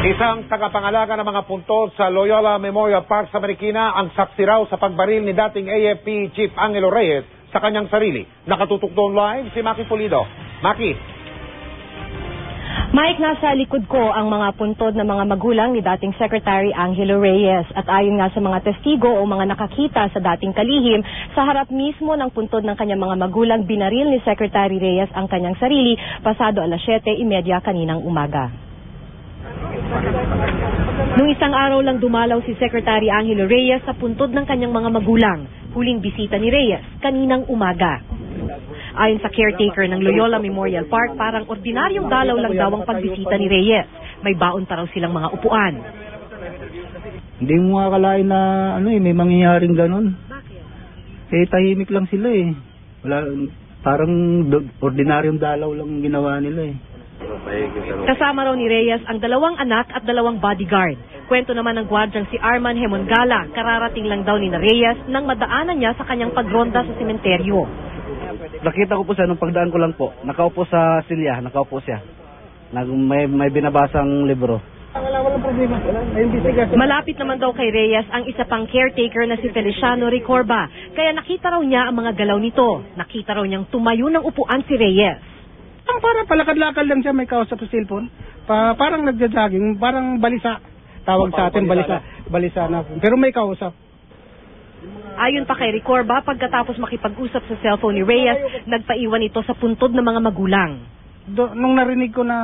Isang tagapangalaga ng mga puntod sa Loyola Memorial Park sa Marikina ang saksi raw sa pagbaril ni dating AFP Chief Angelo Reyes sa kanyang sarili. Nakatutok doon live si Maki Pulido. Maki. Mike, nasa likod ko ang mga puntod ng mga magulang ni dating Secretary Angelo Reyes. At ayon nga sa mga testigo o mga nakakita sa dating kalihim, sa harap mismo ng puntod ng kanyang mga magulang, binaril ni Secretary Reyes ang kanyang sarili pasado alas 7:30 kaninang umaga. Nung isang araw lang dumalaw si Secretary Angelo Reyes sa puntod ng kanyang mga magulang. Huling bisita ni Reyes kaninang umaga. Ayon sa caretaker ng Loyola Memorial Park, parang ordinaryong dalaw lang daw ang pagbisita ni Reyes. May baon pa raw silang mga upuan. Hindi mo akalain na may mangyayaring ganon. Bakit? Tahimik lang sila eh. Wala, parang ordinaryong dalaw lang ginawa nila eh. Kasama raw ni Reyes ang 2 anak at 2 bodyguard. Kwento naman ng gwardyang si Arman Hemongala, kararating lang daw ni Reyes nang madaanan niya sa kanyang pagronda sa sementeryo. Nakita ko po siya nung pagdaan ko lang po. Nakaupo sa silya, nakaupo siya. May binabasang libro. Walang problema. Malapit naman daw kay Reyes ang isa pang caretaker na si Feliciano Recorba. Kaya nakita raw niya ang mga galaw nito. Nakita raw niyang tumayo ng upuan si Reyes. Ang para palakad-lakad lang siya, may kausap sa cellphone. Parang nagja-jogging, parang balisa. Tawag sa atin, balisa na. Pero may kausap. Ayon pa kay Recorba, pagkatapos makipag-usap sa cellphone ni Reyes, nagpaiwan ito sa puntod ng mga magulang. Nung narinig ko na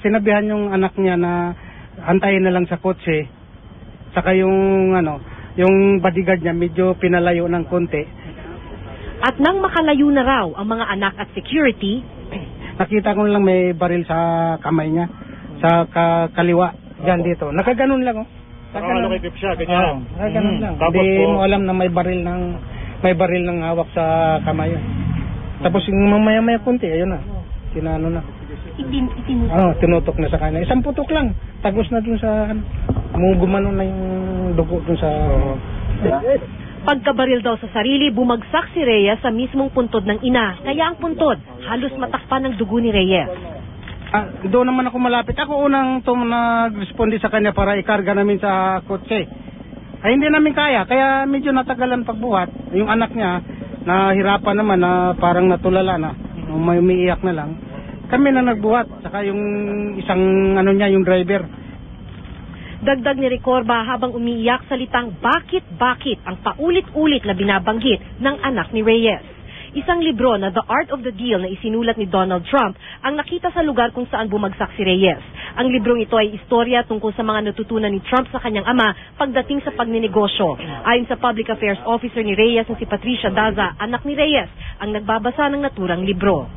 sinabihan yung anak niya na antayin na lang sa kotse, saka yung bodyguard niya medyo pinalayo ng konti. At nang makalayo na raw ang mga anak at security, nakita ko lang may baril sa kamay niya, sa kaliwa, dyan dito. Nakaganon lang, oh. Nakakip siya, ganyan. Nakaganon lang. Hindi mo alam na may baril ng hawak sa kamay. Tapos yung mamaya-maya kunti, ayun na. Tinano na. Tinutok na sa kanya. Isang putok lang. Tagos na dun sa, gumano na yung dugo dun sa... Pagkabaril daw sa sarili, bumagsak si Reyes sa mismong puntod ng ina. Kaya ang puntod, halos matakpan ng dugo ni Reyes. Doon naman ako malapit. Ako unang nag-responde sa kanya para ikarga namin sa kotse. Ay hindi namin kaya, kaya medyo natagalan pagbuhat. Yung anak niya, nahirapan naman na parang natulala na. May umiiyak na lang. Kami na nagbuhat, saka yung isang yung driver. Dagdag ni Recorba habang umiiyak salitang bakit ang paulit-ulit na binabanggit ng anak ni Reyes. Isang libro na The Art of the Deal na isinulat ni Donald Trump ang nakita sa lugar kung saan bumagsak si Reyes. Ang librong ito ay istorya tungkol sa mga natutunan ni Trump sa kanyang ama pagdating sa pagninegosyo. Ayon sa Public Affairs Officer ni Reyes na si Patricia Daza, anak ni Reyes ang nagbabasa ng naturang libro.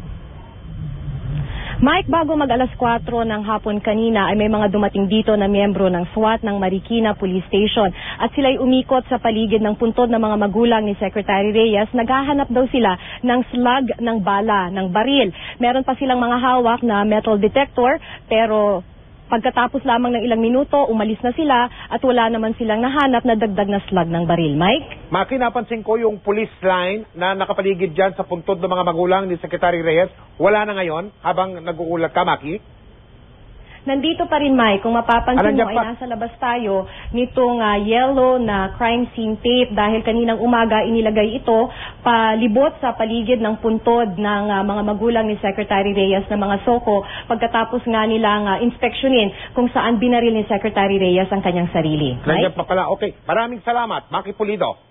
Mike, bago mag alas 4 ng hapon kanina ay may mga dumating dito na miyembro ng SWAT ng Marikina Police Station at sila'y umikot sa paligid ng puntod ng mga magulang ni Secretary Reyes. Naghahanap daw sila ng slug ng bala, ng baril. Meron pa silang mga hawak na metal detector pero pagkatapos lamang ng ilang minuto, umalis na sila at wala naman silang nahanap na dagdag na slug ng baril. Mike? Maki, napansin ko yung police line na nakapaligid dyan sa puntod ng mga magulang ni Secretary Reyes. Wala na ngayon habang nag-uulat ka, Maki? Nandito pa rin, Mike. Kung mapapansin mo, ay nasa labas tayo nitong yellow na crime scene tape dahil kaninang umaga inilagay ito palibot sa paligid ng puntod ng mga magulang ni Secretary Reyes na mga soko pagkatapos nga nilang inspeksyonin kung saan binaril ni Secretary Reyes ang kanyang sarili. Nandiyan pa pala. Okay. Maraming salamat, Maki Pulido.